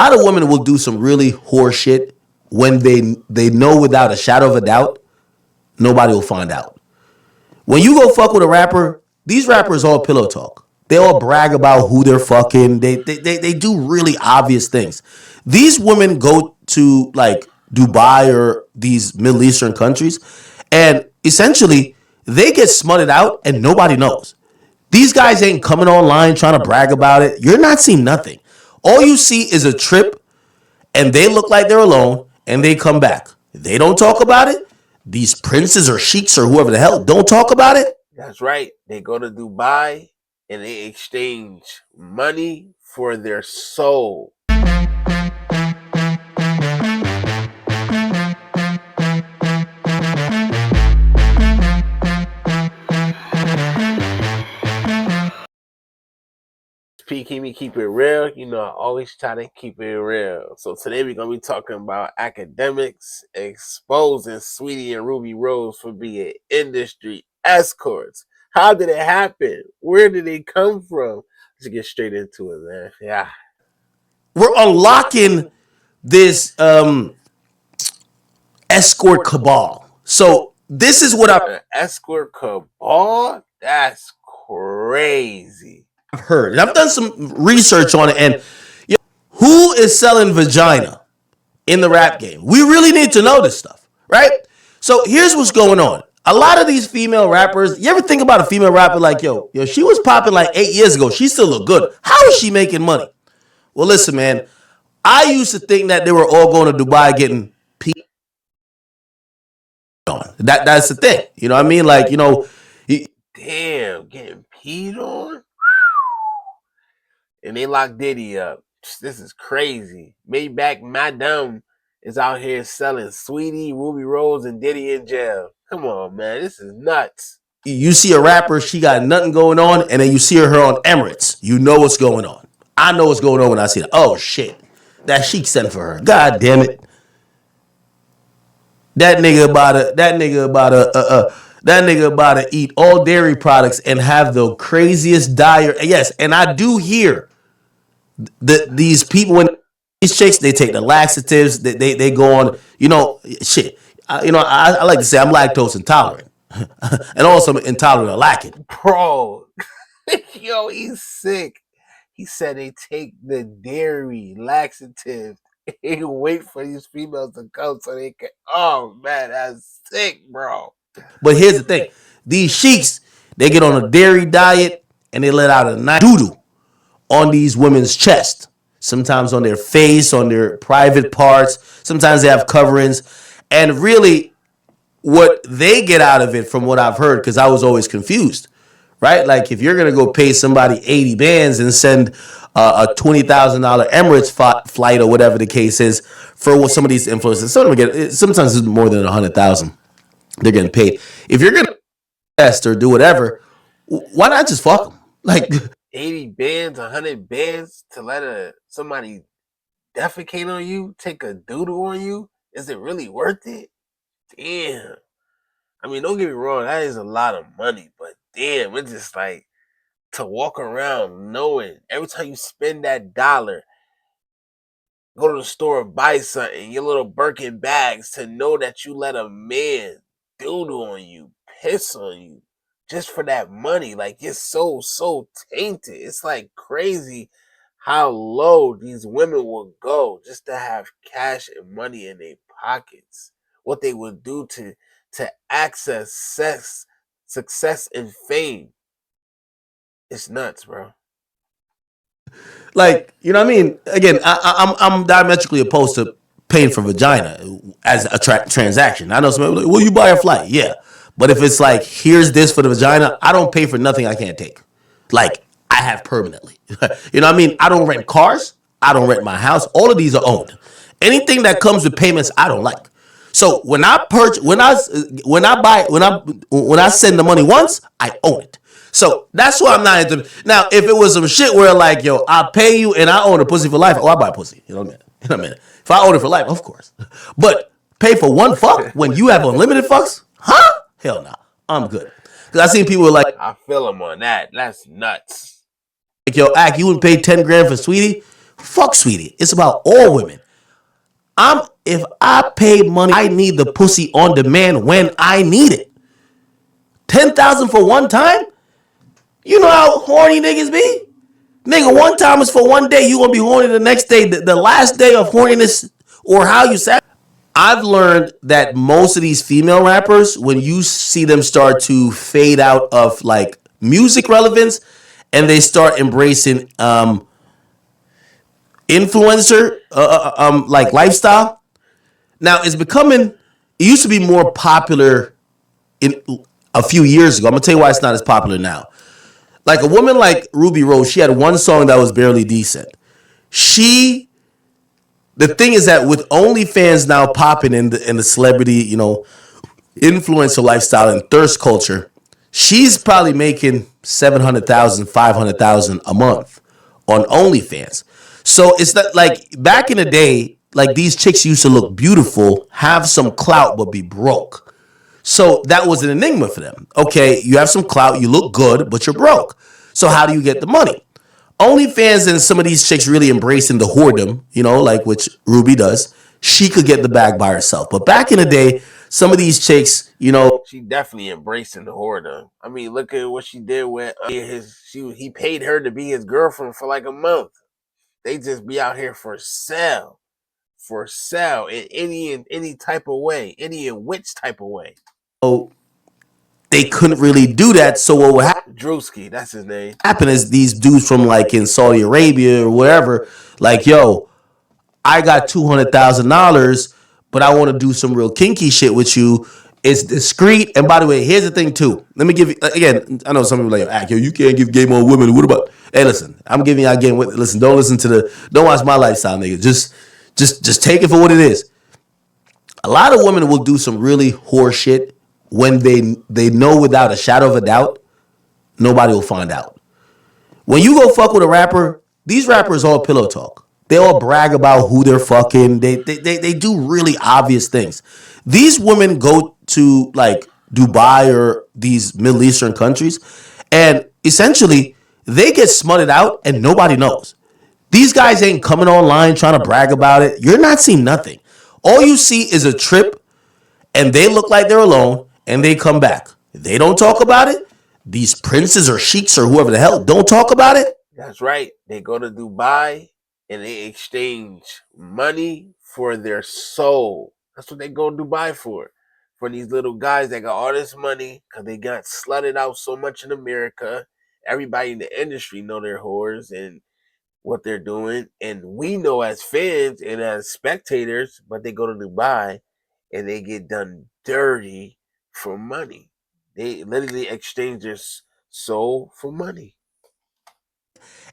lot of women will do some really whore shit when they know without a shadow of a doubt nobody will find out. When you go fuck with a rapper, these rappers all pillow talk. They all brag about who they're fucking. They do really obvious things. These women go to like Dubai or these Middle Eastern countries, and essentially they get smutted out and nobody knows. These guys ain't coming online trying to brag about it. You're not seeing nothing. All you see is a trip, and they look like they're alone, and they come back. They don't talk about it. These princes or sheiks or whoever the hell don't talk about it. That's right. They go to Dubai and they exchange money for their soul. Keep it real. You know, I always try to keep it real. So today we're gonna be talking about Akademiks exposing Sweetie and Ruby Rose for being industry escorts. How did it happen? Where did they come from? Let's get straight into it, man. Yeah. We're unlocking this escort cabal. So this is what An escort cabal? That's crazy. I've heard. And I've done some research on it. And who is selling vagina in the rap game? We really need to know this stuff, right? So here's what's going on. A lot of these female rappers, you ever think about a female rapper like, yo, she was popping like 8 years ago. She still look good. How is she making money? Well, listen, man, I used to think that they were all going to Dubai getting peed on. That's the thing. You know what I mean? Like, damn, getting peed on? And they locked Diddy up. This is crazy. Maybach Madam is out here selling Sweetie, Ruby Rose, and Diddy in jail. Come on, man. This is nuts. You see a rapper, she got nothing going on, and then you see her on Emirates. You know what's going on. I know what's going on when I see that. Oh, shit. That Sheik sent for her. God damn it. That nigga about to eat all dairy products and have the craziest diet. Yes, and I do hear these people, when these chicks, they take the laxatives, they go on, shit. I like to say I'm lactose intolerant. And also intolerant of lacking. Bro, yo, he's sick. He said they take the dairy laxative and wait for these females to come so they can. Oh man, that's sick, bro. But here's the thing: these sheiks, they get on a dairy diet and they let out a nice doo-doo on these women's chest. Sometimes on their face, on their private parts. Sometimes they have coverings, and really, what they get out of it, from what I've heard, because I was always confused, right? Like if you're gonna go pay somebody 80 bands and send a $20,000 Emirates flight or whatever the case is for what some of these influencers, sometimes it's more than 100,000 they're getting paid. If you're gonna test or do whatever, why not just fuck them? Like 80 bands, 100 bands to let somebody defecate on you, take a doodle on you? Is it really worth it? Damn. I mean, don't get me wrong, that is a lot of money, but damn, it's just like to walk around knowing every time you spend that dollar, go to the store and buy something, your little Birkin bags, to know that you let a man doodle on you, piss on you, just for that money. Like, it's so tainted. It's like crazy how low these women will go just to have cash and money in their pockets. What they would do to access success, and fame. It's nuts, bro. Like, you know what I mean? Again, I'm diametrically opposed to paying for vagina as a transaction. I know somebody like, well, you buy a flight, yeah. But if it's like, here's this for the vagina, I don't pay for nothing I can't take. Like, I have permanently. You know what I mean? I don't rent cars. I don't rent my house. All of these are owned. Anything that comes with payments, I don't like. So when I send the money once, I own it. So that's why I'm not into. Now, if it was some shit where like, yo, I'll pay you and I own a pussy for life, I buy a pussy. You know what I mean? If I own it for life, of course. But pay for one fuck when you have unlimited fucks? Huh? Hell no. I'm good. Because I seen people like, I feel them on that. That's nuts. Like, yo, Ak, you wouldn't pay 10 grand for Sweetie? Fuck Sweetie. It's about all women. If I pay money, I need the pussy on demand when I need it. 10,000 for one time? You know how horny niggas be? Nigga, one time is for one day. You gonna be horny the next day. The last day of horniness or how you satisfy. I've learned that most of these female rappers, when you see them start to fade out of like music relevance, and they start embracing influencer like lifestyle. Now it's becoming. It used to be more popular in a few years ago. I'm gonna tell you why it's not as popular now. Like a woman like Ruby Rose, she had one song that was barely decent. She The thing is that with OnlyFans now popping in the celebrity, influencer lifestyle and thirst culture, she's probably making 700,000, 500,000 a month on OnlyFans. So it's not like back in the day, like these chicks used to look beautiful, have some clout, but be broke. So that was an enigma for them. Okay, you have some clout, you look good, but you're broke. So how do you get the money? OnlyFans and some of these chicks really embracing the whoredom, like which Ruby does. She could get the bag by herself. But back in the day, some of these chicks, She definitely embracing the whoredom. I mean, look at what she did with he paid her to be his girlfriend for like a month. They just be out here for sale in any type of way, any in which type of way. oh, they couldn't really do that. So what would Drewski, that's his name. happen is these dudes from like in Saudi Arabia or wherever, like, yo, I got $200,000, but I want to do some real kinky shit with you. It's discreet. And by the way, here's the thing too. Let me give you again. I know some people are like, yo, you can't give game on women. What about? Hey, listen, I'm giving y'all game. Listen, don't watch my lifestyle, nigga. Just take it for what it is. A lot of women will do some really whore shit when they know without a shadow of a doubt nobody will find out. When you go fuck with a rapper, these rappers all pillow talk. They all brag about who they're fucking. They do really obvious things. These women go to like Dubai or these Middle Eastern countries, and essentially they get smutted out and nobody knows. These guys ain't coming online trying to brag about it. You're not seeing nothing. All you see is a trip, and they look like they're alone, and they come back. They don't talk about it. These princes or sheiks or whoever the hell don't talk about it. That's right. They go to Dubai and they exchange money for their soul. That's what they go to Dubai for. For these little guys that got all this money because they got slutted out so much in America. Everybody in the industry know they're whores and what they're doing. And we know as fans and as spectators, but they go to Dubai and they get done dirty for money. They literally exchange their soul for money.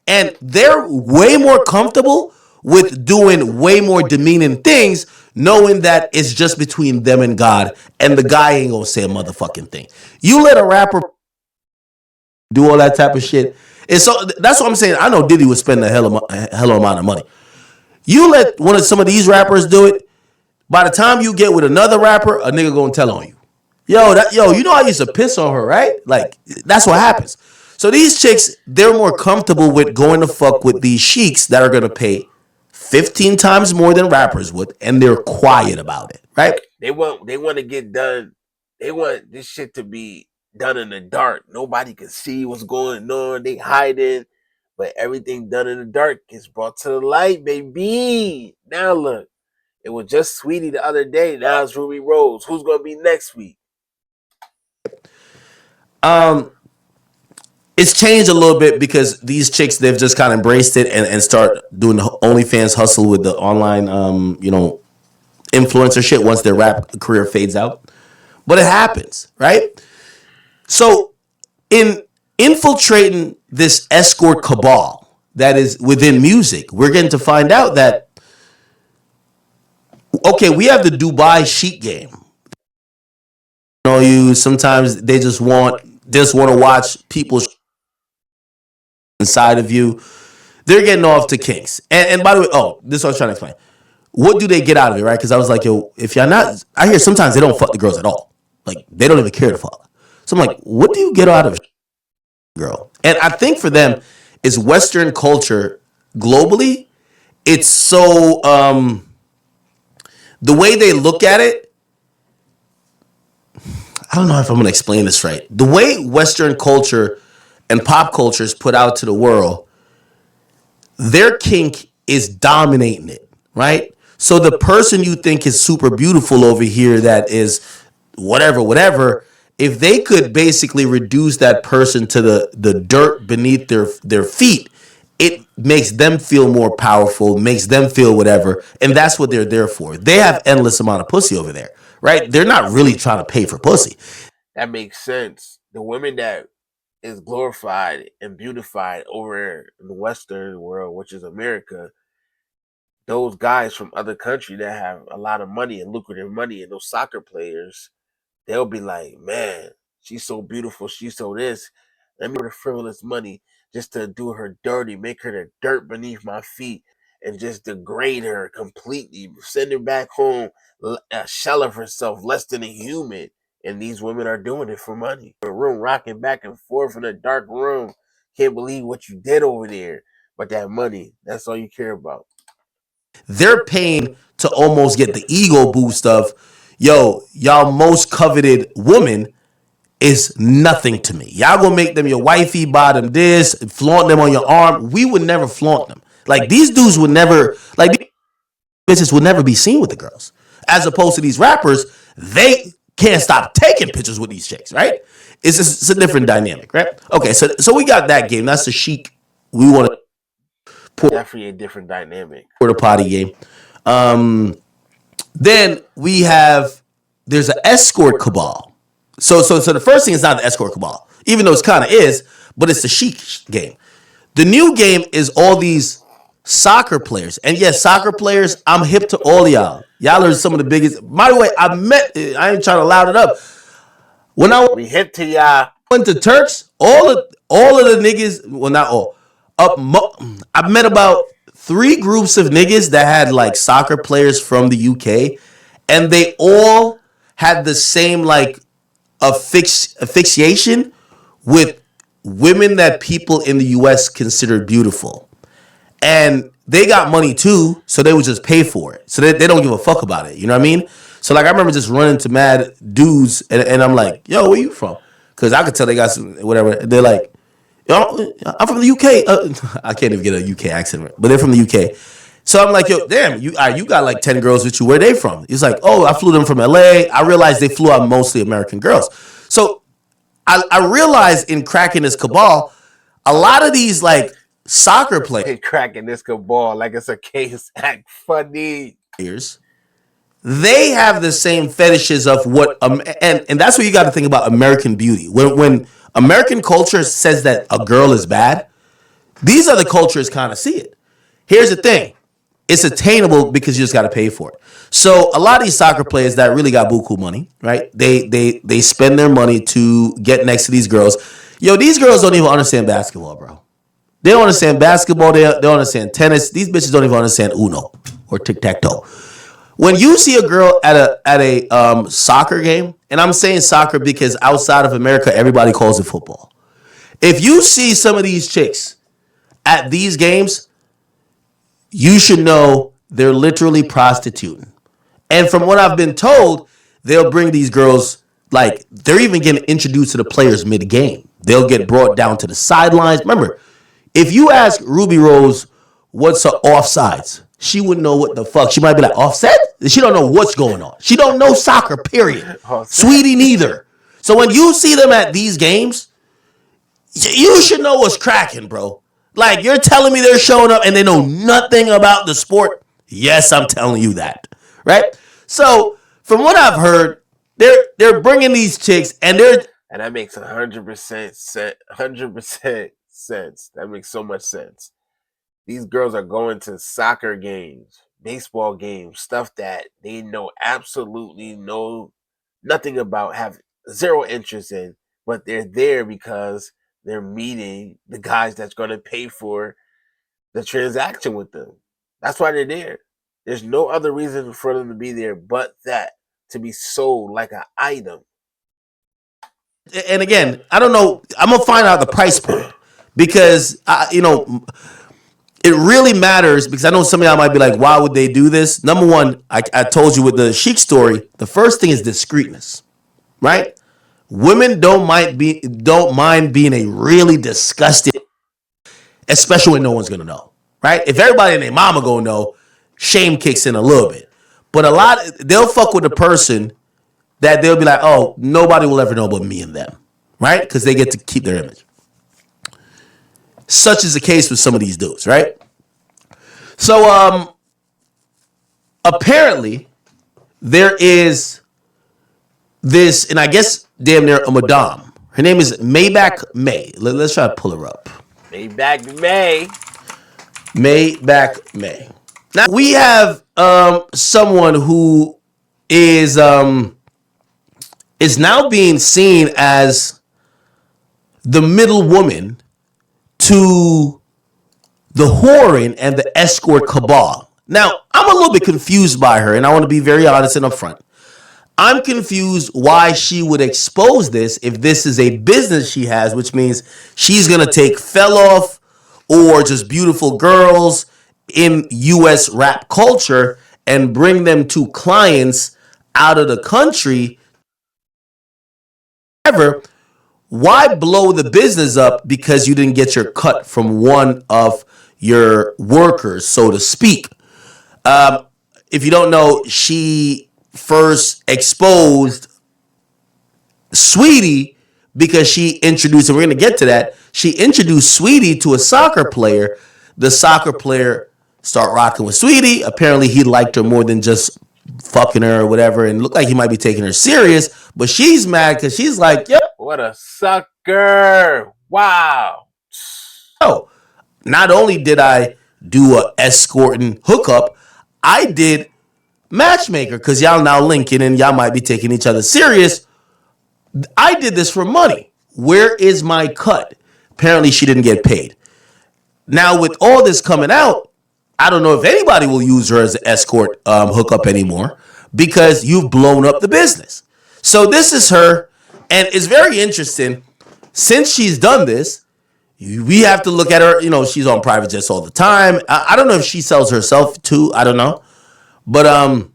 And they're way more comfortable with doing way more demeaning things, knowing that it's just between them and God, and the guy ain't gonna say a motherfucking thing. You let a rapper do all that type of shit. And so that's what I'm saying. I know Diddy would spend a hell amount of money. You let one of some of these rappers do it. By the time you get with another rapper, a nigga gonna tell on you. Yo, you know I used to piss on her, right? Like that's what happens. So these chicks, they're more comfortable with going to fuck with these sheiks that are gonna pay 15 times more than rappers would, and they're quiet about it, right? They want to get done. They want this shit to be done in the dark. Nobody can see what's going on. They hide it, but everything done in the dark gets brought to the light, baby. Now look, it was just Sweetie the other day. Now it's Ruby Rose. Who's gonna be next week? Um, it's changed a little bit because these chicks they've just kind of embraced it and start doing the OnlyFans hustle with the online influencer shit once their rap career fades out. But it happens, right? So in infiltrating this escort cabal that is within music, we're getting to find out that okay, we have the Dubai sheet game. You sometimes they just want to watch people inside of you. They're getting off to kinks. And by the way, this is what I was trying to explain. What do they get out of it, right? Because I was like, yo, if y'all not, I hear sometimes they don't fuck the girls at all. Like they don't even care to fuck. So I'm like, what do you get out of a girl? And I think for them, is Western culture globally. it's so the way they look at it. I don't know if I'm going to explain this right. The way Western culture and pop culture is put out to the world, their kink is dominating it, right? So the person you think is super beautiful over here that is whatever, whatever, if they could basically reduce that person to the dirt beneath their feet, it makes them feel more powerful, makes them feel whatever, and that's what they're there for. They have endless amount of pussy over there, right? They're not really trying to pay for pussy. That makes sense. The women that is glorified and beautified over in the Western world, which is America, those guys from other country that have a lot of money and lucrative money, and those soccer players, they'll be like, man, she's so beautiful, she's so this. Let me give her frivolous money just to do her dirty, make her the dirt beneath my feet, and just degrade her completely, send her back home, a shell of herself, less than a human. And these women are doing it for money. The room rocking back and forth in a dark room. Can't believe what you did over there. But that money, that's all you care about. They're paying to almost get the ego boost of, yo, y'all most coveted woman is nothing to me. Y'all gonna make them your wifey, buy them this, flaunt them on your arm. We would never flaunt them. Like these dudes would never, like these bitches would never be seen with the girls. As opposed to these rappers, they can't stop taking pictures with these chicks, right? It's a different dynamic, right? Okay, so we got that game. That's the chic. We want to Definitely a different dynamic. porta potty game. Then we have there's an escort cabal. So the first thing is not the escort cabal, even though it's kind of is, but it's the chic game. The new game is all these soccer players, and yes, soccer players. I'm hip to all y'all. Y'all are some of the biggest. By the way, I ain't trying to loud it up. When I We hit to y'all. went to Turks, all of the niggas, well not all, I met about three groups of niggas that had like soccer players from the UK, and they all had the same like asphyxiation with women that people in the US considered beautiful. And they got money too, so they would just pay for it. So they don't give a fuck about it. You know what I mean? So like I remember just running to mad dudes, and I'm like, yo, where you from? Because I could tell they got some whatever. They're like, yo, I'm from the UK. I can't even get a UK accent, but they're from the UK. So I'm like, yo, damn, you got like 10 girls with you. Where they from? He's like, oh, I flew them from LA. I realized they flew out mostly American girls. So I realized in cracking this cabal, a lot of these like soccer Cracking this good ball like it's a case act funny. players, they have the same fetishes of what, and that's what you got to think about American beauty. When American culture says that a girl is bad, these other cultures kind of see it. Here's the thing. It's attainable because you just got to pay for it. So a lot of these soccer players that really got buku money, right? They spend their money to get next to these girls. Yo, these girls don't even understand basketball, bro. They don't understand basketball. They don't understand tennis. These bitches don't even understand Uno or tic tac toe. When you see a girl at a soccer game, and I'm saying soccer because outside of America, everybody calls it football. If you see some of these chicks at these games, you should know they're literally prostituting. And from what I've been told, they'll bring these girls, like, they're even getting introduced to the players mid game. They'll get brought down to the sidelines. Remember, if you ask Ruby Rose what's her offsides, she wouldn't know what the fuck. She might be like, offset? She don't know what's going on. She don't know soccer, period. Sweetie, neither. So when you see them at these games, you should know what's cracking, bro. Like, you're telling me they're showing up and they know nothing about the sport? Yes, I'm telling you that. Right? So, from what I've heard, they're bringing these chicks and they're And that makes 100% sense. 100% sense. That makes so much sense. These girls are going to soccer games, baseball games, stuff that they know absolutely nothing about, have zero interest in, but they're there because they're meeting the guys that's going to pay for the transaction with them. That's why they're there. There's no other reason for them to be there but that, to be sold like an item. and again, I don't know. I'm gonna find out the price point because it really matters because I know some of y'all might be like, why would they do this? Number one, I told you with the Sheik story, the first thing is discreetness, right? Women don't mind being a really disgusting, especially when no one's gonna know, right? If everybody and their mama gonna know, shame kicks in a little bit. But a lot, they'll fuck with a person that they'll be like, oh, nobody will ever know but me and them, right? Because they get to keep their image. Such is the case with some of these dudes, right? So, apparently, there is this, and I guess damn near a madame. Her name is Maybach May. Let's try to pull her up. Maybach May. Maybach May. Now we have someone who is now being seen as the middle woman to the whoring and the escort cabal. Now, I'm a little bit confused by her, and I want to be very honest and upfront. I'm confused why she would expose this if this is a business she has, which means she's going to take fell-off or just beautiful girls in U.S. rap culture and bring them to clients out of the country. However, why blow the business up because you didn't get your cut from one of your workers, so to speak? If you don't know, she first exposed Sweetie because she introduced, and we're going to get to that, she introduced Sweetie to a soccer player. The soccer player started rocking with Sweetie. Apparently, he liked her more than just fucking her or whatever, and looked like he might be taking her serious. But she's mad because she's like, yo, What a sucker. Wow. not only did I do a escorting hookup, I did matchmaker because y'all now linking and y'all might be taking each other serious. I did this for money. Where is my cut? Apparently, she didn't get paid. Now, with all this coming out, I don't know if anybody will use her as an escort hookup anymore because you've blown up the business. So this is her, and it's very interesting. Since she's done this, we have to look at her. You know, she's on private jets all the time. I don't know if she sells herself too. I don't know, but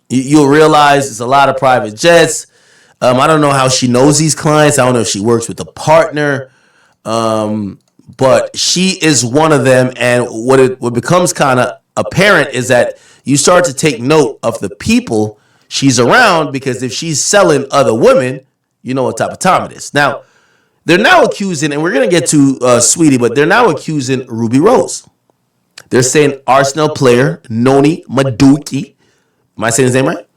you'll realize it's a lot of private jets. I don't know how she knows these clients. I don't know if she works with a partner. But she is one of them. And what becomes kind of apparent is that you start to take note of the people she's around, because if she's selling other women, you know what type of time it is. Now, they're now accusing, and we're going to get to Sweetie, but they're now accusing Ruby Rose. They're saying Arsenal player Noni Madueke, am I saying his name right,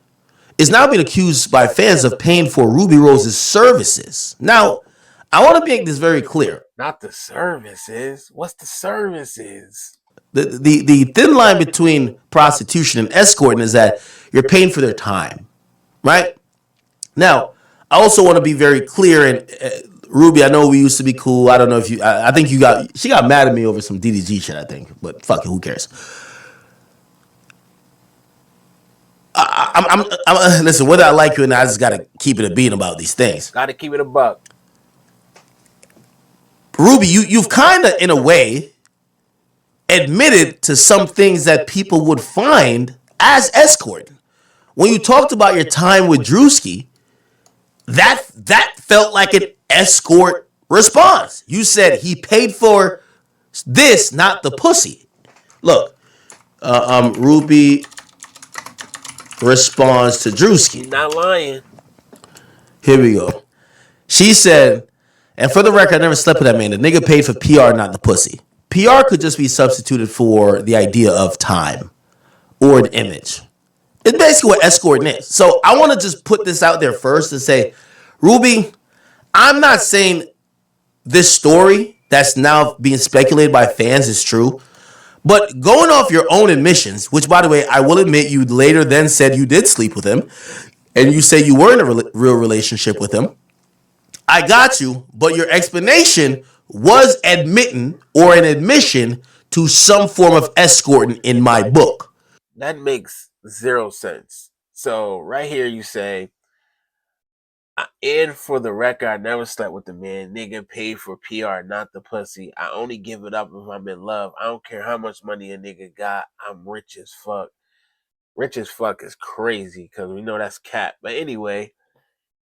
is now being accused by fans of paying for Ruby Rose's services. Now, I want to make this very clear. Not the services. What's the services? The thin line between prostitution and escorting is that you're paying for their time, right? Now, I also want to be very clear, and Ruby, I know we used to be cool. I don't know if you, I think she got mad at me over some DDG shit, I think, but fuck it, who cares? Listen, whether I like you or not, I just got to keep it a beat about these things. Got to keep it a buck. Ruby, you've kind of, in a way, admitted to some things that people would find as escorting. When you talked about your time with Drewski, that felt like an escort response. You said he paid for this, not the pussy. Look, Ruby responds to Drewski. He's not lying. Here we go. She said, and for the record, I never slept with that man. The nigga paid for PR, not the pussy. PR could just be substituted for the idea of time or an image. It's basically what escorting is. So I want to just put this out there first and say, Ruby, I'm not saying this story that's now being speculated by fans is true, but going off your own admissions, which, by the way, I will admit you later then said you did sleep with him, and you say you were in a real relationship with him. I got you, but your explanation was admitting or an admission to some form of escorting in my book. That makes zero sense. So right here you say And for the record, I never slept with the man. Nigga paid for PR, not the pussy. I only give it up if I'm in love. I don't care how much money a nigga got. I'm rich as fuck. Rich as fuck is crazy because we know that's cap. But anyway,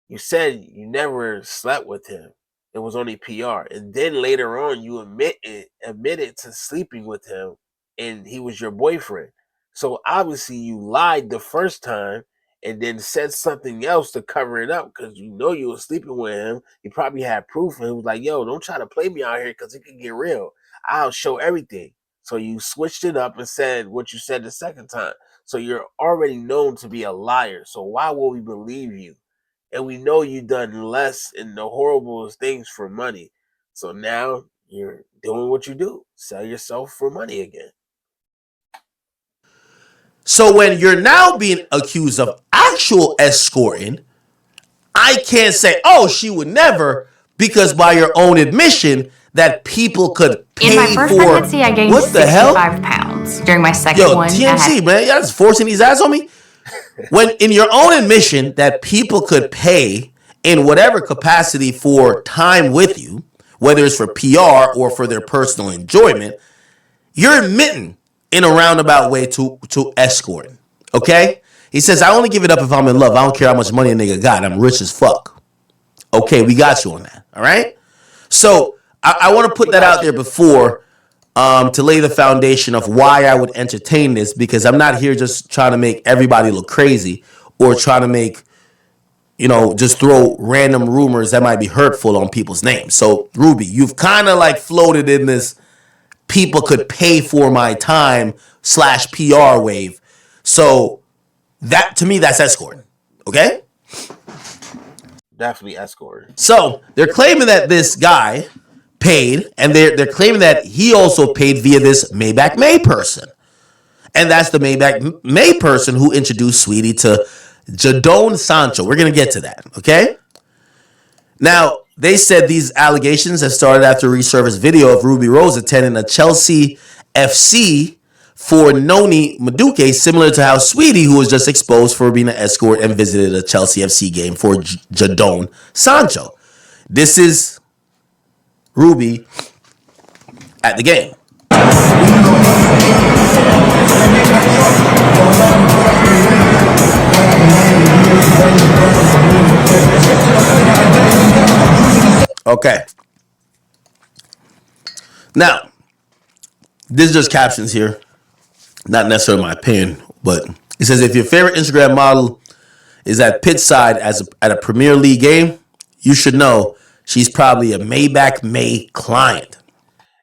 you said you never slept with him. It was only PR. And then later on you admitted to sleeping with him and he was your boyfriend. So obviously you lied the first time and then said something else to cover it up because you know you were sleeping with him. You probably had proof and he was like, yo, don't try to play me out here because it can get real. I'll show everything. So you switched it up and said what you said the second time. So you're already known to be a liar. So why will we believe you? And we know you done less and the horriblest things for money. So now you're doing what you do. Sell yourself for money again. So when you're now being accused of actual escorting, I can't say, oh, she would never, because by your own admission, that people could pay in my first for pregnancy, I gained what the hell? 65 pounds. During my second Yo, one, TMC, man, y'all just forcing these ads on me. When in your own admission that people could pay in whatever capacity for time with you, whether it's for PR or for their personal enjoyment, you're admitting in a roundabout way to escorting. Okay? He says, I only give it up if I'm in love. I don't care how much money a nigga got. I'm rich as fuck. Okay, we got you on that. All right? So I want to put that out there before to lay the foundation of why I would entertain this, because I'm not here just trying to make everybody look crazy or trying to make, just throw random rumors that might be hurtful on people's names. So, Ruby, you've kind of like floated in this people could pay for my time / PR wave. So, that to me, that's escorting. Okay? Definitely escort. So, they're claiming that this guy paid, and they're claiming that he also paid via this Maybach May person. And that's the Maybach May person who introduced Sweetie to Jadon Sancho. We're going to get to that, okay? Now, they said these allegations have started after a resurfaced video of Ruby Rose attending a Chelsea FC for Noni Madueke, similar to how Sweetie, who was just exposed for being an escort and visited a Chelsea FC game for Jadon Sancho. This is Ruby at the game. Okay. Now, this is just captions here. Not necessarily my opinion, but it says if your favorite Instagram model is at pitchside at a Premier League game, you should know she's probably a Maybach May client.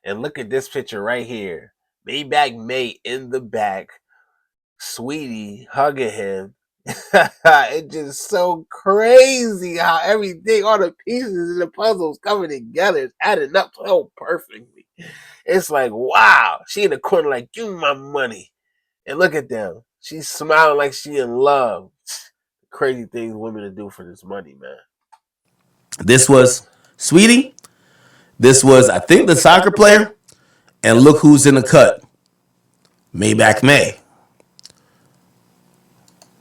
And look at this picture right here. Maybach May in the back, Sweetie hugging him. It's just so crazy how everything, all the pieces of the puzzles coming together, it's adding up so perfectly. It's like, wow. She in the corner like, give me my money. And look at them. She's smiling like she in love. Crazy things women to do for this money, man. This was Sweetie. This was, I think, the soccer player. And look who's in the cut. Maybach May.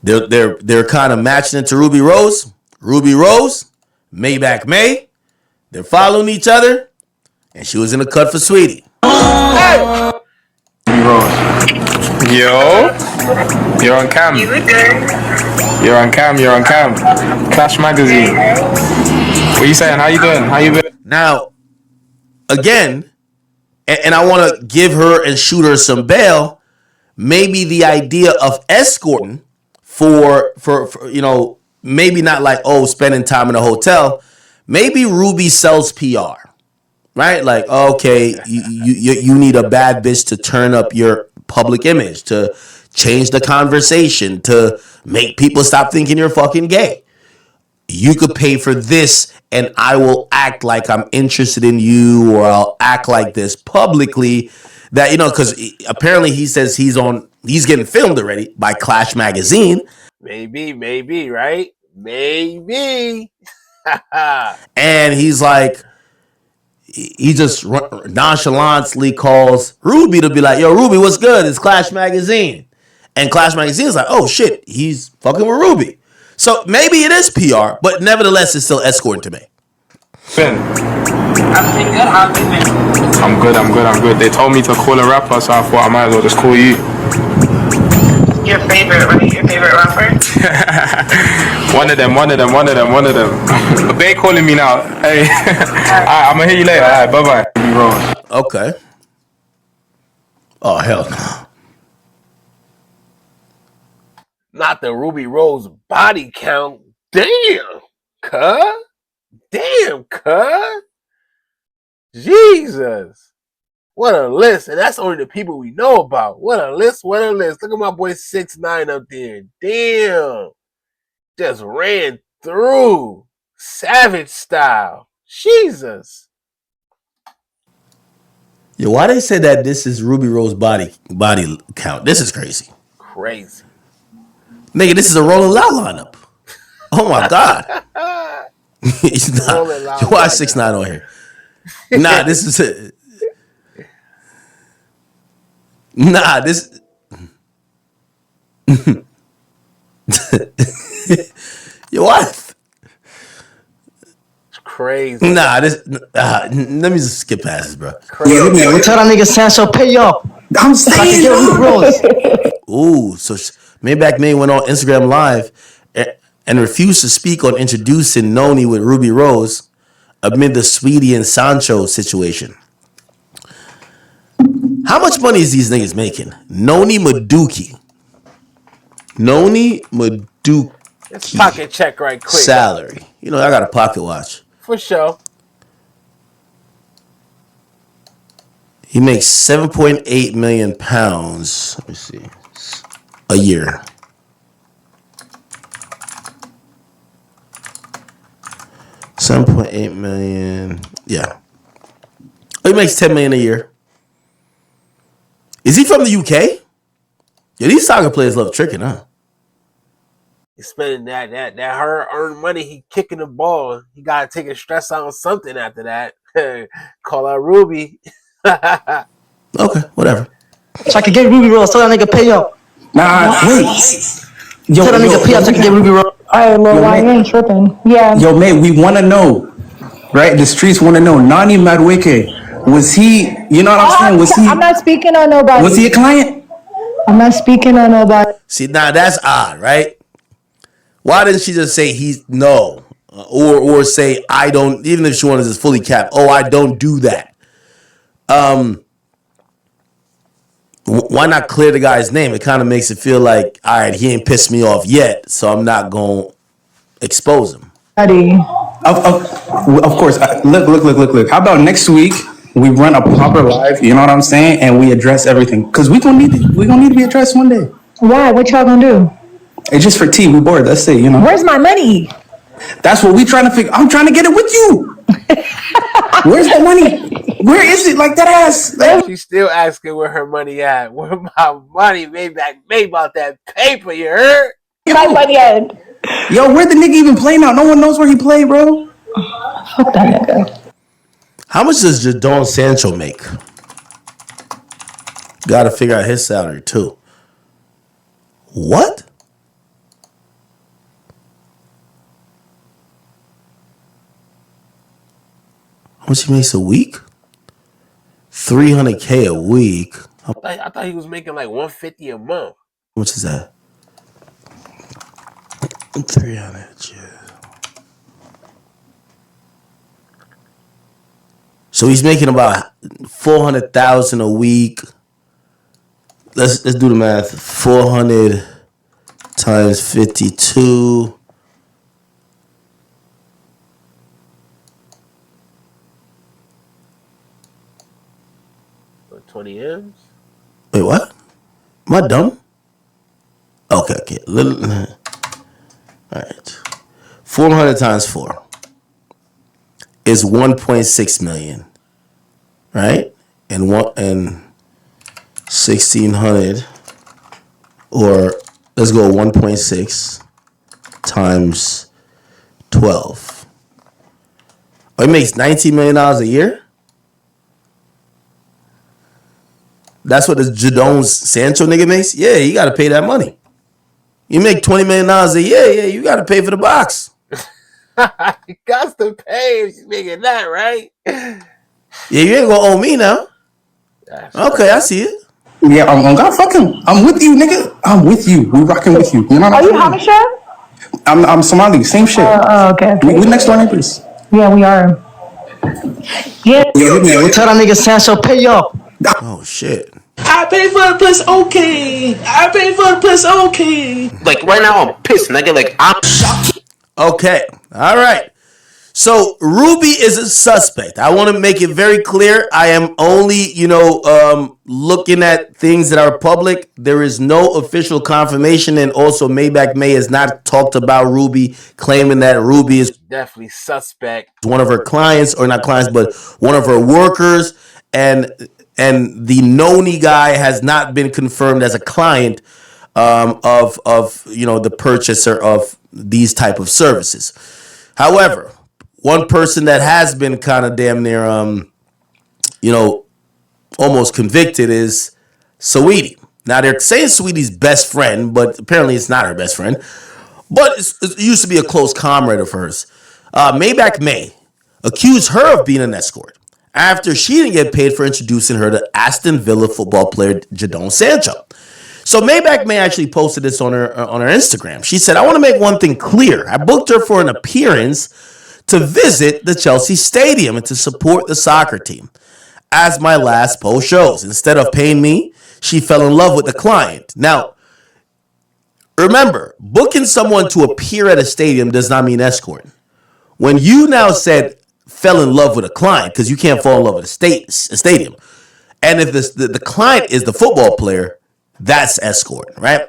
They're kind of matching into Ruby Rose. Ruby Rose, Maybach May. They're following each other. And she was in the cut for Sweetie. Hey! Yo, you're on cam. You look good. You're on cam. You're on cam. Clash Magazine. What you saying? How you doing? How you been? Now, again, and I want to give her and shoot her some bail. Maybe the idea of escorting for maybe not like, oh, spending time in a hotel. Maybe Ruby sells PR, right? Like, okay, you need a bad bitch to turn up your public image, to change the conversation, to make people stop thinking you're fucking gay. You could pay for this and I will act like I'm interested in you, or I'll act like this publicly. That, because apparently he says he's getting filmed already by Clash Magazine. Maybe, right? Maybe. And he's like, he just nonchalantly calls Ruby to be like, yo, Ruby, what's good? It's Clash Magazine. And Clash Magazine is like, oh shit, he's fucking with Ruby. So maybe it is PR, but nevertheless, it's still escorting to me. Ben, I'm pretty good. How have you been? I'm good. They told me to call a rapper, so I thought I might as well just call you. Your favorite, right? Your favorite rapper? One of them. They calling me now. Hey, alright, I'm gonna hit you later. Alright, bye. Okay. Oh, hell no. Not the Ruby Rose body count. Damn, cuz. Damn, cuz. Jesus. What a list. And that's only the people we know about. What a list. Look at my boy 6ix9ine up there. Damn. Just ran through. Savage style. Jesus. Yo, why they say that this is Ruby Rose body count? This is crazy. Crazy. Nigga, this is a Rolling Loud lineup. Oh my God. It's not. Rolling Loud Why lineup. 6ix9ine on here? Nah, this is it. Nah, this. Yo, what? It's crazy. Nah, this. Let me just skip past this, bro. Crazy. Yo, man, tell that nigga Sancho pay up. I'm saying, yo. Ooh, so Maybach May went on Instagram Live and refused to speak on introducing Noni with Ruby Rose amid the Sweetie and Sancho situation. How much money is these niggas making? Noni Maduki. Let's pocket check right quick. Salary. You know, I got a pocket watch. For sure. He makes 7.8 million pounds. Let me see. A year. $7.8 million. Yeah. He makes $10 million a year. Is he from the UK? Yeah, these soccer players love tricking, huh? He's spending that her earned money. He kicking the ball. He gotta take his stress out on something after that. Call out Ruby. Okay, whatever. So I can get Ruby Rose. Tell that nigga pay up. Nah, wait. Yo, Tell that nigga pay up so I can get Ruby Rose. Alright, Lil Wayne, you ain't tripping. Yeah. Yo, mate, we want to know, right? The streets want to know. Nani Madueke, was he, you know what I'm saying? I'm not speaking on nobody. Was he a client? I'm not speaking on nobody. See, now that's odd, right? Why didn't she just say he's no? Or say I don't, even if she wanted to just fully cap, oh, I don't do that. Why not clear the guy's name? It kind of makes it feel like, all right, he ain't pissed me off yet, so I'm not going to expose him. Of course. Look. How about next week we run a proper live, you know what I'm saying? And we address everything. Because we're gonna need to be addressed one day. Why? What y'all gonna do? It's just for tea. We bored. That's it, you know. Where's my money? That's what we trying to figure. I'm trying to get it with you. Where's the money? Where is it? Like that ass. She's still asking where her money at. Where my money made about that paper, you heard? My money at. Yo, where the nigga even play now? No one knows where he play, bro. Fuck that nigga. How much does Jadon Sancho make? Got to figure out his salary, too. What? How much he makes a week? $300K a week. How I thought he was making like $150 a month. much is that? 300, yeah. So he's making about $400,000 a week. Let's do the math. 400 times 52. For 20 M's? Wait, what? Am I dumb? Okay. All right. 400 times 4 is 1.6 million. Right? And 1,600, or let's go 1.6 times 12. Oh, it makes $19 million a year? That's what the Jadon Sancho nigga makes? Yeah, you got to pay that money. You make $20 million a year, yeah, you got to pay for the box. You got to pay if you making that, right? Yeah, you ain't gonna owe me now. That's Okay, I see it. Yeah, I'm God fucking. I'm with you, nigga. I'm with you. We rocking with you. You know what Are I'm you saying? Habesha? I'm Somali. Same shit. Okay. We next door neighbors. Yeah, we are. Yeah. Yo, hit me. Tell that nigga Sancho pay up. Oh shit. I pay for the puss, okay. I pay for the puss, okay. Like right now, I'm pissed, nigga. Like I'm. Okay. All right. So Ruby is a suspect. I want to make it very clear. I am only, looking at things that are public. There is no official confirmation, and also Maybach May has not talked about Ruby, claiming that Ruby is definitely suspect. one of her clients, or not clients, but one of her workers, and the Noni guy has not been confirmed as a client of the purchaser of these type of services. However, one person that has been kind of damn near, almost convicted is Saweetie. Now, they're saying Sweetie's best friend, but apparently it's not her best friend. But it used to be a close comrade of hers. Maybach May accused her of being an escort after she didn't get paid for introducing her to Aston Villa football player Jadon Sancho. So Maybach May actually posted this on her Instagram. She said, "I want to make one thing clear. I booked her for an appearance to visit the Chelsea Stadium and to support the soccer team. As my last post shows, instead of paying me, she fell in love with the client." Now, remember, booking someone to appear at a stadium does not mean escorting. When you now said fell in love with a client, because you can't fall in love with a stadium, and if the client is the football player, that's escorting, right?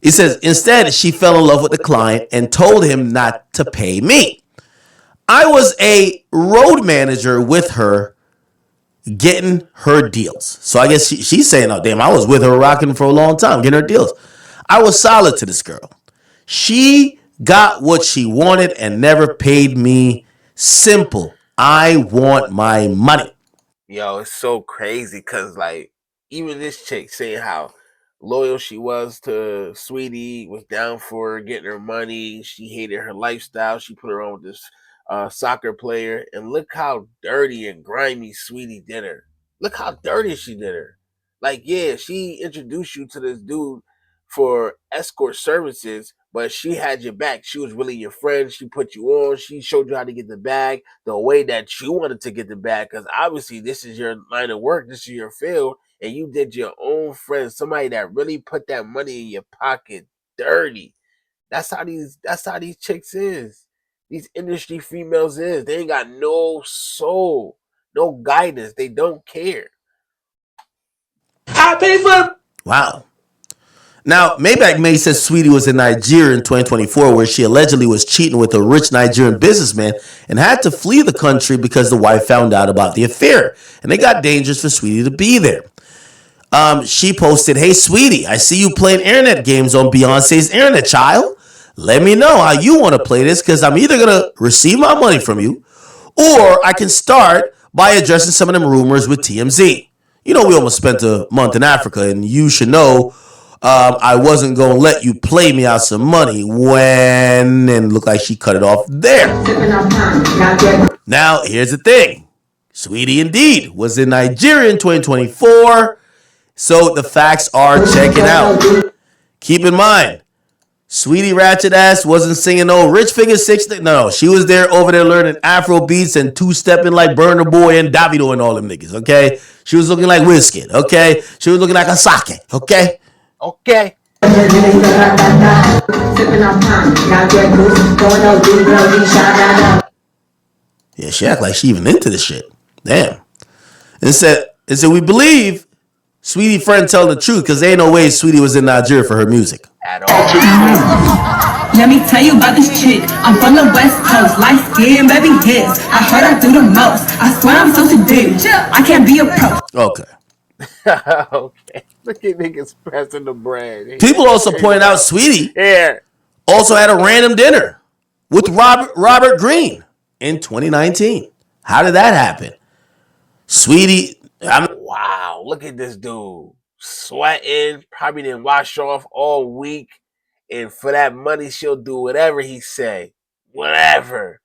He says, instead, she fell in love with the client and told him not to pay me. I was a road manager with her getting her deals. So I guess she's saying, oh, damn, I was with her rocking for a long time, getting her deals. I was solid to this girl. She got what she wanted and never paid me. Simple. I want my money. Yo, it's so crazy because, like, even this chick saying how loyal she was to Sweetie, was down for her, getting her money. She hated her lifestyle. She put her on with this soccer player. And look how dirty and grimy Sweetie did her. Look how dirty she did her. Like, yeah, she introduced you to this dude for escort services, but she had your back. She was really your friend. She put you on. She showed you how to get the bag the way that you wanted to get the bag, because obviously this is your line of work. This is your field, and you did your own friend, somebody that really put that money in your pocket dirty. That's how these chicks is. These industry females is. They ain't got no soul, no guidance. They don't care. I pay for. Wow. Now, Maybach May says Sweetie was in Nigeria in 2024, where she allegedly was cheating with a rich Nigerian businessman and had to flee the country because the wife found out about the affair. And it got dangerous for Sweetie to be there. She posted, "Hey, Sweetie, I see you playing internet games on Beyonce's internet, child. Let me know how you want to play this, because I'm either going to receive my money from you, or I can start by addressing some of them rumors with TMZ. You know, we almost spent a month in Africa, and you should know I wasn't going to let you play me out some money when," and looked like she cut it off there. Now, here's the thing. Sweetie indeed was in Nigeria in 2024, so the facts are checking out. Keep in mind, Sweetie Ratchet Ass wasn't singing no Rich Figure 6. No, she was there over there learning Afro beats and two-stepping like Burna Boy and Davido and all them niggas, okay? She was looking like Wizkid, okay? She was looking like Asake, okay? Okay. Yeah, she act like she even into this shit. Damn. It said, we believe Sweetie friend telling the truth, because there ain't no way Sweetie was in Nigeria for her music. At all. Let me tell you about this chick. I'm from the West Coast, light skin, baby hits. I heard I do the most. I swear I'm so seduced. I can't be a pro. Okay. Okay. Look at niggas pressing the bread. People also pointed out Sweetie also had a random dinner with Robert Greene in 2019. How did that happen? Sweetie, wow, look at this dude. Sweating, probably didn't wash off all week. And for that money, she'll do whatever he say. Whatever.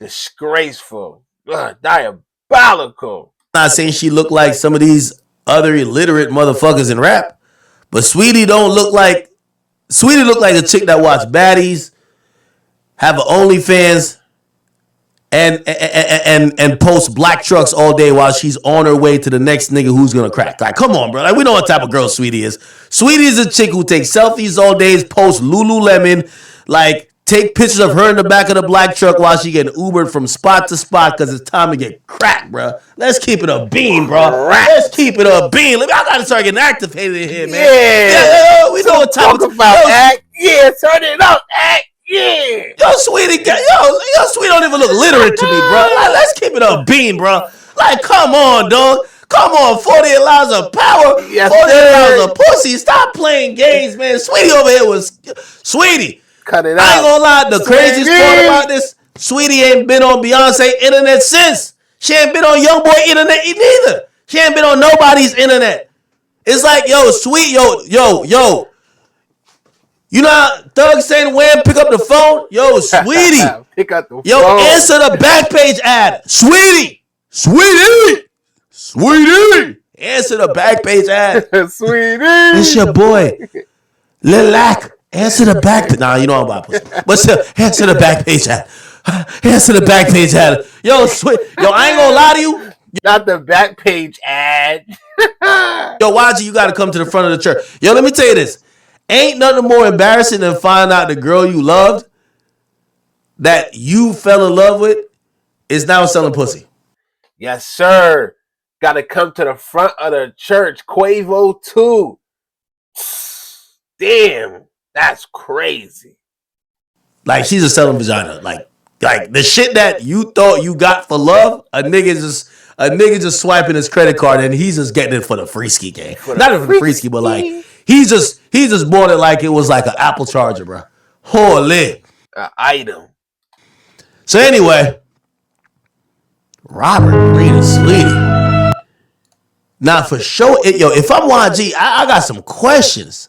Disgraceful. Diabolical. Not saying she look like some of these other illiterate motherfuckers in rap, but Sweetie look like a chick that watch baddies, have an OnlyFans, and post black trucks all day while she's on her way to the next nigga who's gonna crack. Like, come on, bro. Like, we know what type of girl Sweetie is. Sweetie is a chick who takes selfies all day, post Lululemon, like take pictures of her in the back of the black truck while she getting Ubered from spot to spot because it's time to get cracked, bro. Let's keep it a bean, bro. Let's keep it a bean. I gotta start getting activated in here, man. Yeah, we know what type of act. Yeah, turn it up, act. Yeah. Yo, Sweetie, Sweetie don't even look literate to me, bro. Like, let's keep it a bean, bro. Like, come on, dog. Come on, 48 lives of power, 48 lives of pussy. Stop playing games, man. Sweetie over here was... Sweetie. Cut it out. I ain't gonna lie, the craziest part about this, Sweetie ain't been on Beyonce internet since. She ain't been on YoungBoy internet neither. She ain't been on nobody's internet. It's like, yo, yo. You know how Thug saying when pick up the phone? Yo, Sweetie. Pick up the phone. Yo, answer the back page ad. Sweetie. Answer the back page ad. Sweetie. It's your boy. Lilac. Answer the back page. Nah, you know I'm about pussy. But still, answer the back page ad. Answer the back page ad. Yo, I ain't gonna lie to you. Not the back page ad. Yo, YG, you gotta come to the front of the church. Yo, let me tell you this. Ain't nothing more embarrassing than find out the girl you loved that you fell in love with is now selling pussy. Yes, sir. Gotta come to the front of the church. Quavo too. Damn, that's crazy. Like, she's a selling vagina. Like the shit that you thought you got for love, a nigga just swiping his credit card and he's just getting it for the free ski game. Not even for the free ski, but like he just bought it like it was like an Apple charger, bro. Holy. An item. So anyway, Robert Green and Sweetie. Now for sure, if I'm YG, I got some questions.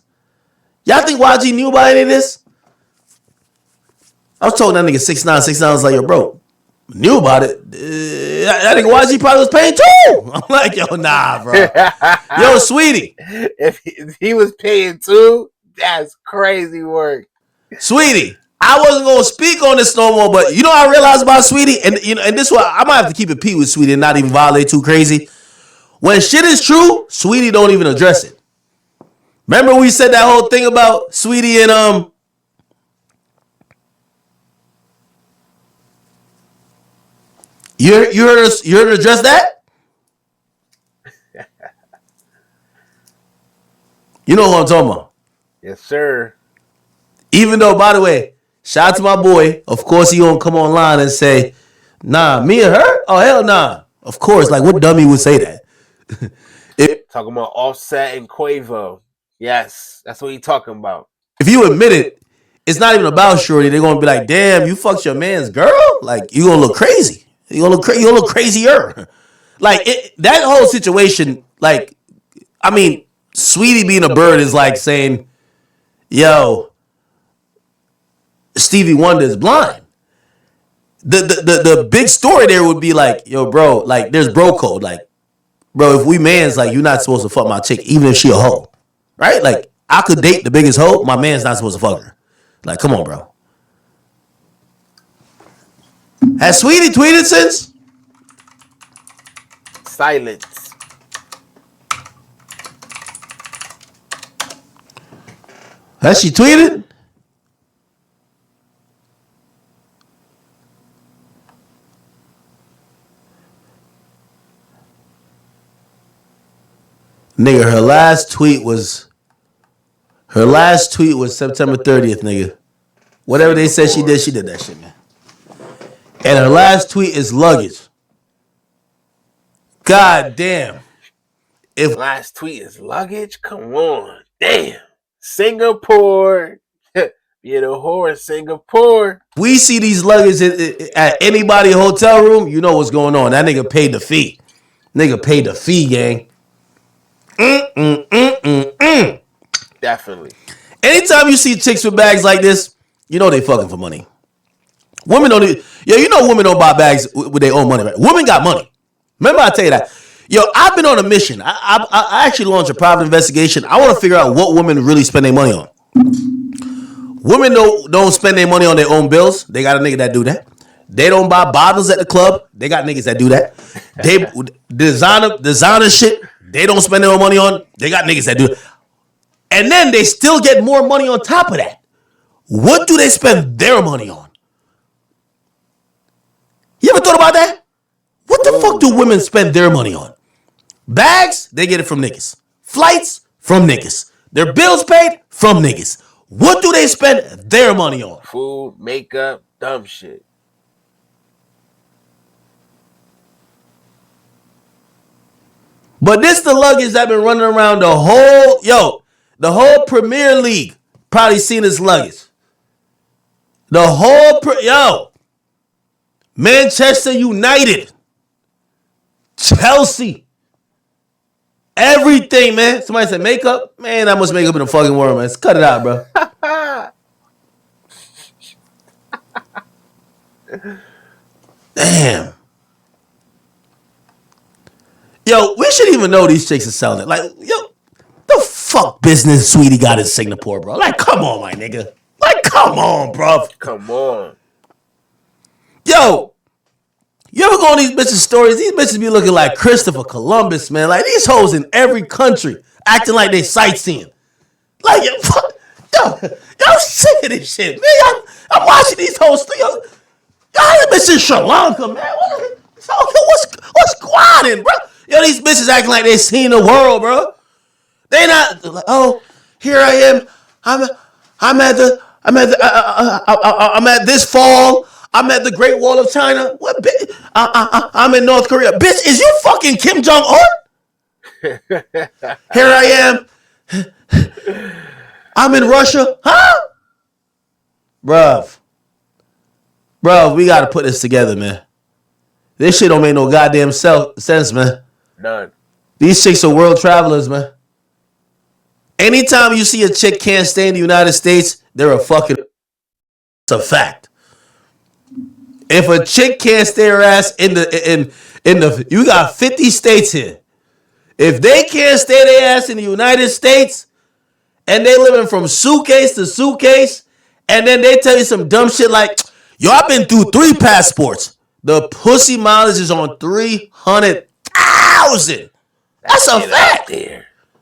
Y'all think YG knew about any of this? I was talking that nigga 6ix9ine. 6ix9ine was like, yo, bro, knew about it. That nigga YG probably was paying too. I'm like, yo, nah, bro. Yo, Sweetie. If he was paying too, that's crazy work. Sweetie, I wasn't gonna speak on this no more, but you know what I realized about Sweetie, and this one I might have to keep it P with Sweetie and not even violate too crazy. When shit is true, Sweetie don't even address it. Remember we said that whole thing about Sweetie and You heard her address that? You know who I'm talking about. Yes, sir. Even though, by the way, shout out to my boy. Of course, he gonna come online and say, nah, me and her? Oh, hell nah. Of course, like what dummy would say that? Talking about Offset and Quavo. Yes, that's what he talking about. If you admit it, it's not even about shorty. They're gonna be like, damn, you fucked your man's girl? Like, you gonna look crazy. You gonna look crazier. Like, that whole situation, like, I mean, Sweetie being a bird is like saying, yo, Stevie Wonder is blind. The big story there would be like, yo, bro, like, there's bro code. Like, bro, if we mans, like, you're not supposed to fuck my chick, even if she a hoe. Right? Like, I could date the biggest hoe, my man's not supposed to fuck her. Like, come on, bro. Has Sweetie tweeted since? Silence. Has she tweeted? Nigga, her last tweet was September 30th, nigga. Whatever they said she did that shit, man. And her last tweet is luggage. God damn. If last tweet is luggage, come on. Damn. Singapore. You're the whore in Singapore. We see these luggage at anybody hotel room, you know what's going on. That nigga paid the fee. Nigga paid the fee, gang. Definitely. Anytime you see chicks with bags like this, you know they fucking for money. Women don't. You know women don't buy bags with their own money. Right? Women got money. Remember, I tell you that. Yo, I've been on a mission. I actually launched a private investigation. I want to figure out what women really spend their money on. Women don't spend their money on their own bills. They got a nigga that do that. They don't buy bottles at the club. They got niggas that do that. They designer shit. They don't spend their own money on. They got niggas that do it. And then they still get more money on top of that. What do they spend their money on? You ever thought about that? What the fuck do women spend their money on? Bags, they get it from niggas. Flights, from niggas. Their bills paid, from niggas. What do they spend their money on? Food, makeup, dumb shit. But this the luggage that been running around the whole Premier League probably seen this luggage. Manchester United, Chelsea, everything, man. Somebody said makeup. Man, that much makeup in the fucking world, man. Cut it out, bro. Damn. Yo, we should even know these chicks are selling it. Like, yo, the fuck business Sweetie got in Singapore, bro? Like, come on, my nigga. Like, come on, bro. Come on. Yo, you ever go on these bitches' stories? These bitches be looking like Christopher Columbus, man. Like, these hoes in every country acting like they sightseeing. Like, yo, I'm sick of this shit, man. I'm watching these hoes. Y'all bitches in Sri Lanka, man. What's squatting, bro? Yo, these bitches acting like they seen the world, bro. They not like, oh, here I am. I'm at this fall. I'm at the Great Wall of China. What? I'm in North Korea. Bitch, is you fucking Kim Jong Un? Here I am. I'm in Russia, huh? Bruv, we gotta put this together, man. This shit don't make no goddamn sense, man. None. These chicks are world travelers, man. Anytime you see a chick can't stay in the United States, they're a fucking. It's a fact. If a chick can't stay her ass in the you got 50 states here. If they can't stay their ass in the United States, and they living from suitcase to suitcase, and then they tell you some dumb shit like, yo, I've been through 3 passports. The pussy mileage is on 300,000. That's a fact.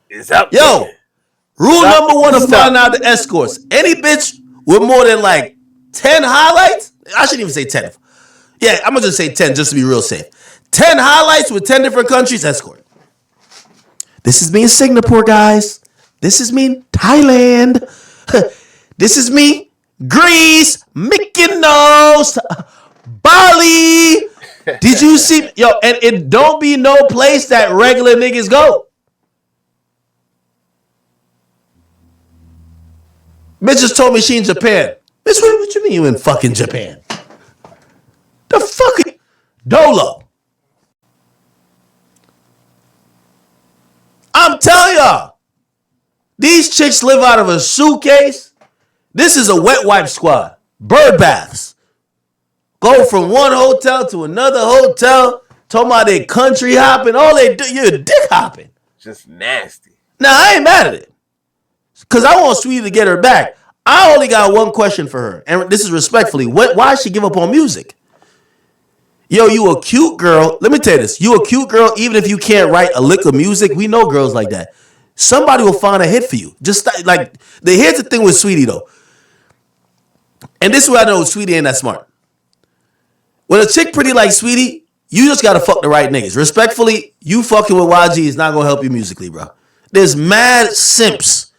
It's up Yo, there. rule number 1 of finding out the escorts. Any bitch with more than like 10 highlights, I shouldn't even say 10. Yeah, I'm going to just say 10 just to be real safe. 10 highlights with 10 different countries, escort. This is me in Singapore, guys. This is me in Thailand. This is me, Greece, Mykonos, Bali. Did you see? Yo, and it don't be no place that regular niggas go. Bitch just told me she in Japan. Bitch, what you mean you in fucking Japan? The fuck? Dolo. I'm telling y'all, these chicks live out of a suitcase. This is a wet wipe squad. Bird baths. Go from one hotel to another hotel. Talking about they country hopping. All they do, you're dick hopping. Just nasty. Now, I ain't mad at it. Because I want Sweetie to get her back. I only got one question for her. And this is respectfully. Why she give up on music? Yo, you a cute girl. Let me tell you this. You a cute girl, even if you can't write a lick of music. We know girls like that. Somebody will find a hit for you. Just like, here's the thing with Sweetie, though. And this is where I know Sweetie ain't that smart. When a chick pretty like Sweetie, you just gotta fuck the right niggas. Respectfully, you fucking with YG is not gonna help you musically, bro. There's mad simps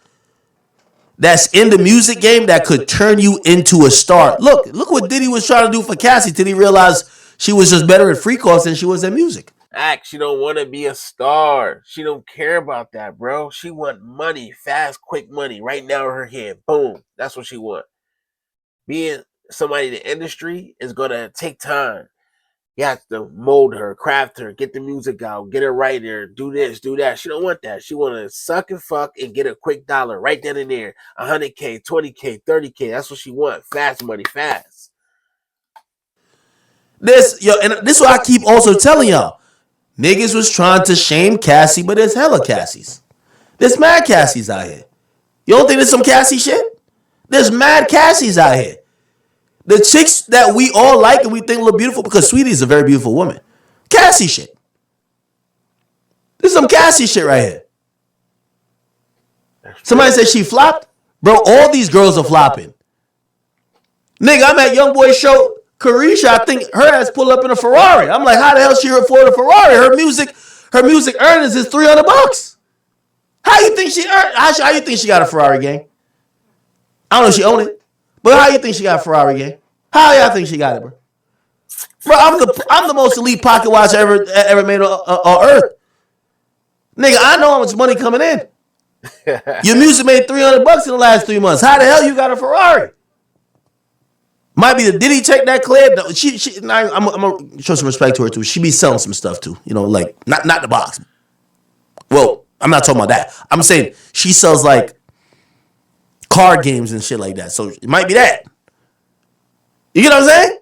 that's in the music game that could turn you into a star. Look what Diddy was trying to do for Cassie till he realized she was just better at free calls than she was at music. She don't want to be a star. She don't care about that, bro. She want money, fast, quick money, right now in her hand. Boom. That's what she want. Being somebody in the industry is gonna take time. You have to mold her, craft her, get the music out, get her right there, do this, do that. She don't want that. She want to suck and fuck and get a quick dollar right then and there. 100K, 20K, 30K. That's what she want. Fast money, fast. And this is what I keep also telling y'all. Niggas was trying to shame Cassie, but there's hella Cassies. There's mad Cassies out here. You don't think there's some Cassie shit? There's mad Cassies out here. The chicks that we all like and we think look beautiful, because Sweetie is a very beautiful woman. Cassie shit. There's some Cassie shit right here. Somebody said she flopped. Bro, all these girls are flopping. Nigga, I'm at Young Boy show. Carisha, I think her ass pulled up in a Ferrari. I'm like, how the hell she afford a Ferrari? Her music earnings is $300. How you think she earned? How you think she got a Ferrari, gang? I don't know if she own it, but how you think she got a Ferrari, gang? How y'all think she got it, bro? Bro, I'm the most elite pocket watch ever made on earth. Nigga, I know how much money coming in. Your music made $300 in the last 3 months. How the hell you got a Ferrari? Might be the Diddy check that clear. I'm gonna show some respect to her too. She be selling some stuff too. You know, like not the box. Well, I'm not talking about that. I'm saying she sells like card games and shit like that. So it might be that. You get what I'm saying?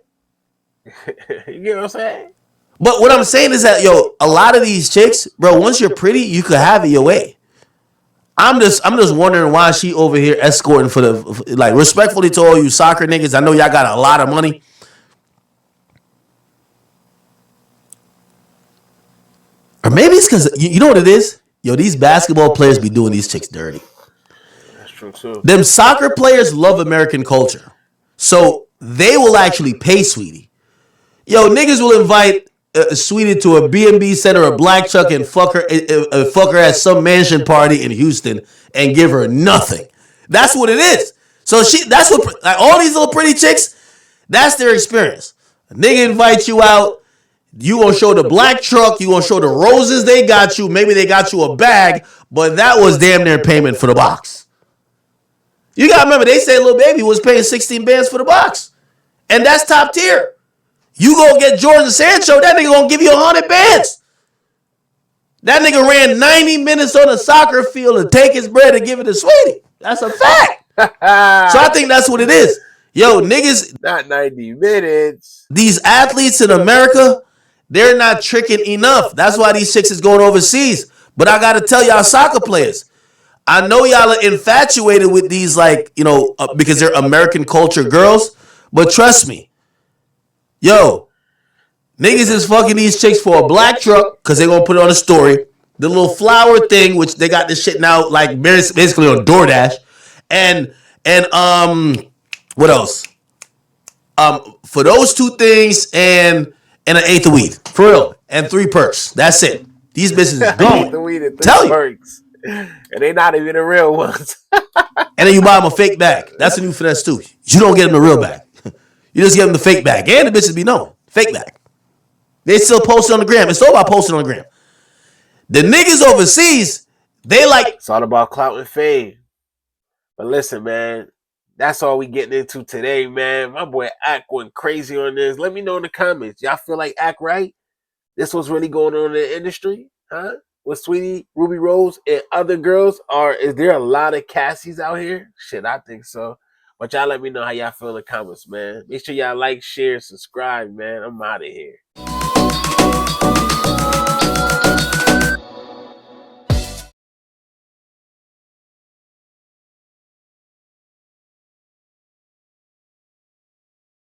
You get what I'm saying? But what I'm saying is that, yo, a lot of these chicks, bro, once you're pretty, you could have it your way. I'm just wondering why she over here escorting for the, like, respectfully to all you soccer niggas. I know y'all got a lot of money. Or maybe it's because, you know what it is? Yo, these basketball players be doing these chicks dirty. That's true, too. Them soccer players love American culture. So they will actually pay Sweetie. Yo, niggas will invite Sweetie to a B&B center, a black truck, and fuck her at some mansion party in Houston and give her nothing. That's what it is. So that's what, like, all these little pretty chicks, that's their experience. A nigga invites you out. You gonna show the black truck. You gonna show the roses they got you. Maybe they got you a bag, but that was damn near payment for the box. You gotta remember, they said Lil Baby was paying 16 bands for the box, and that's top tier. You go get Jordan Sancho, that nigga gonna give you 100 bands. That nigga ran 90 minutes on a soccer field to take his bread and give it to Sweetie. That's a fact. So I think that's what it is. Yo, niggas. Not 90 minutes. These athletes in America, they're not tricking enough. That's why these chicks is going overseas. But I gotta tell y'all soccer players, I know y'all are infatuated with these, like, you know, because they're American culture girls. But trust me, yo, niggas is fucking these chicks for a black truck because they're gonna put it on a story. The little flower thing, which they got this shit now, like, basically on DoorDash, and what else? For those two things and an eighth of weed, for real, and 3 perks. That's it. These bitches is going. The weed and 3 Tell you. perks. And they not even the real ones. And then you buy them a fake bag. That's a new finesse too. You don't get them the real bag. You just get them the fake bag. And the bitches be knowing. Fake bag. They still post it on the gram. It's all about posting on the gram. The niggas overseas, they like. It's all about clout and fame. But listen, man, that's all we getting into today, man. My boy Ak went crazy on this. Let me know in the comments. Y'all feel like Ak right? This was really going on in the industry? Huh? With Sweetie, Ruby Rose, and other girls? Or is there a lot of Cassies out here? Shit, I think so. But y'all let me know how y'all feel in the comments, man. Make sure y'all like, share, subscribe, man. I'm out of here.